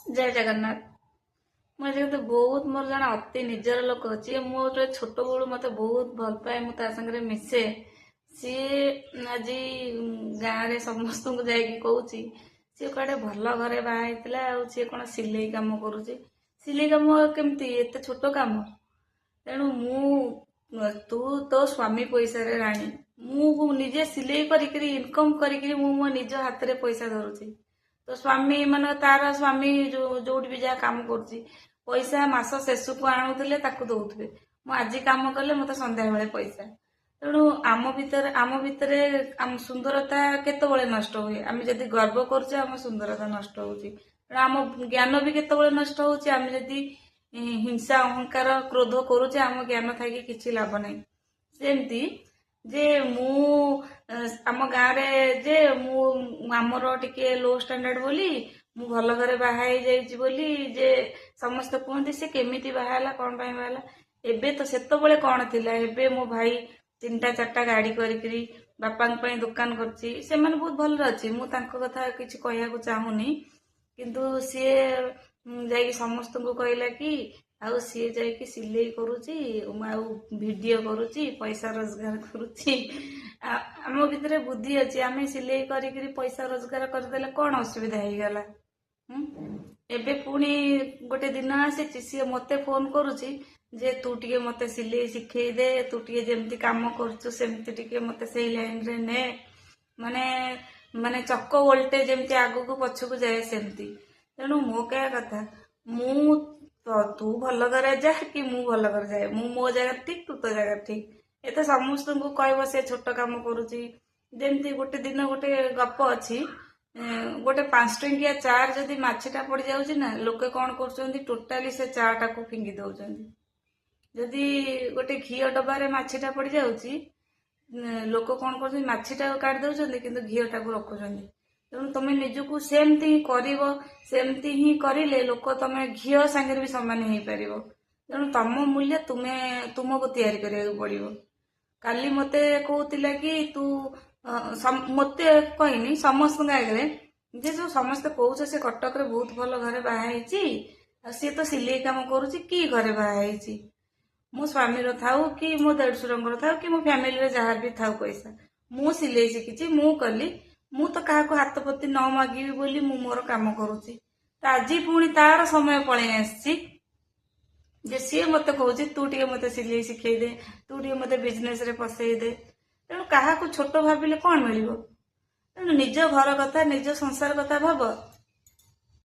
जय जगन्नाथ। मुझे बहुत मोर जन अति निजर लोक जी मोर छोट बड़ू मत बहुत भल पाए मुझे मिसे सी आज गाँव में समस्त को जाकि कहूँ सी कड़े भल घरे बाहर सी कौन सिलाई कम करुच्ची सिलाई कम केमती एत छोट कम तेणु मु तू तो स्वामी पैसा रे राणी मु निजे सिलाई करी इनकम करी मो निज हाथ रे पैसा धरुची तो स्वामी मान तार स्वामी जो भी जहाँ काम करुच्ची पैसा मास शेष को आणुले दौथे मु आज कम कले मत संध्या बेले पैसा तेणु आम भितर आम सुंदरता केतबेले नष्ट हुए आम जदि गर्व करुचे आम सुंदरता नष्ट होची आम ज्ञान भी केतबेले नष्ट होची आम जदि हिंसा अहंकार क्रोध करुचे आम ज्ञान थी किसी लाभ नहीं सेमती जे मु आम गाँव जे मु आमर टिके लो स्टैंडर्ड बोली मु भल घरे बाहा बोली जे समस्त कहते से केमिति बाहाला कौन पाई बाहाला एबे तो सेतबेले कौन थिला एबे मो भाई 3टा 4टा गाड़ी करी बापा दुकान करची से माने बहुत भल अच्छी मु तांको कथा किछि कहया को चाहूनी किंतु सी जाई समस्त को कहला कि आउ सी जाई सिलाई करुची वीडियो करुची पैसा रोजगार करुची आम भितर बुद्धि अच्छी आम सिलाई करी पैसा रोजगार करदेले कौन असुविधा हो गला एबे पुणी गोटे दिन आसी सी मते फोन करुची जे तू टिके मते सिलाई शिखई दे तू टिके जेमती काम करचु सेमती टिके मते सेही लाइन रे ने माने माने चक्क वोल्टे जेमती आगु को पछ को जाए सेमती तेणु मो कह कथा मु तो तू भल करे जा कि मु भल करे जाए मु मो जगह ठीक तू तो जगह ठीक एत समस्त को कहब से छोट काम करुची जेमती गोटे दिन गोटे गप अच्छी गोटे 5 टंकिया चार जदि माछीटा पड़ जाऊँ ना लोके कौन कर टोटाली से चाटा को फिंगी दौरान जदि गोटे घी डबारे माछीटा पड़ जाऊँगी लोक कौन कर माछीटा काट दौरान कि घीटा को रखुच्च तेणु तुम निजक सेमती ही करमती ही करें लोक तुम घी सांगे भी सामान हो पार तेणु तुम मूल्य तुम्हें तुमको तैयारी करा पड़ो काली मते कहूला कि तू मत कहनी समस्त आगे जे जो समस्ते कौच से कटक रे बहुत भल घरे बाहा सी तो सिलाई कम करुच्ची कि घरे बाहा मो स्वामी थाऊ कि मो देढ़शुर थाऊ कि मो फैमिली जहाँ भी थाऊ पैसा मु सिलाई शिखी मु कली मु तो क्या हाथ पति न मागिबी बोली मु मोर काम करुच्ची तो आज पुणी तार समय पलि आसी जे सी मत कौच तू टे मत सिलाई शिखई दे तू टे मत बिजनेस रे पसई दे तेणु क्या छोट भाविले कौन मिल तेणु निज घर कथा निज संसार कथा भाव